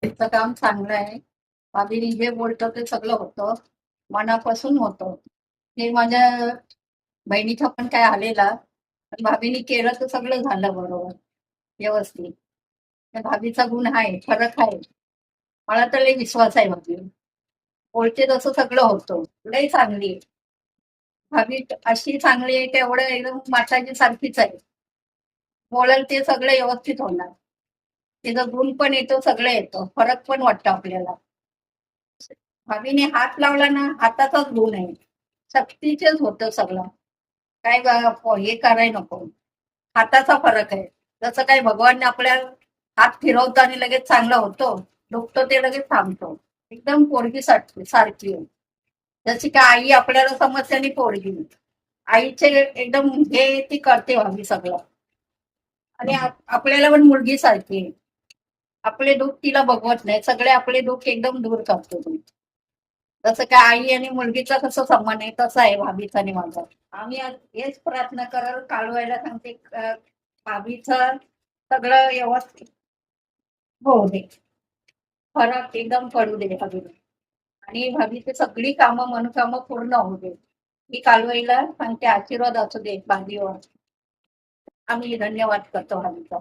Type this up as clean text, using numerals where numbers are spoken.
तिचं काम चांगलं आहे. भाभीनी जे बोलतं ते सगळं होतं. मनापासून होतं. हे माझ्या बहिणीचा पण काय आलेला, पण भाभीनी केलं तर सगळं झालं बरोबर, व्यवस्थित. त्या भाभीचा गुण आहे, फरक आहे. मला तर लई विश्वास आहे भाभीवर. बोलते तसं सगळं होतं. लई चांगली आहे. भाभी अशी चांगली आहे, तेवढं एकदम माताजी सारखीच आहे. बोलाल ते सगळं व्यवस्थित होणार. तिचा गुण पण येतो, सगळं येतं. फरक पण वाटतो आपल्याला. भाभीने हात लावला ना, हाताचाच गुण आहे. सक्तीचेच होतं सगळं. काय हे करायला नको. हाताचा फरक आहे. जसं काही भगवानने आपल्या हात फिरवतो आणि लगेच चांगलं होतो. दुखतो ते लगेच थांबतो. एकदम पोरगी सारखी आहे. जशी काय आई आपल्याला समजते आणि पोरगी. आईचे एकदम हे ती करते भाभी सगळं. आणि आपल्याला पण मुलगी सारखी आहे. आपले दुःख तिला बघवत नाही. सगळे आपले दुःख एकदम दूर करतो ती. जसं काय आई आणि मुलगीचा कसं संबंध आहे, तसा आहे भाभीचा आणि माझा. आम्ही आज हेच प्रार्थना कराल, काढवायला सांगते भाभीचं सगळं व्यवस्थित होऊ दे. फरक एकदम पडू दे भाभीला. आणि भाभीची सगळी कामं मनोकामं पूर्ण होऊ दे. मी कालवाईला सांगते आशीर्वाद असू दे भाभीवर. आम्ही धन्यवाद करतो भाभीचा.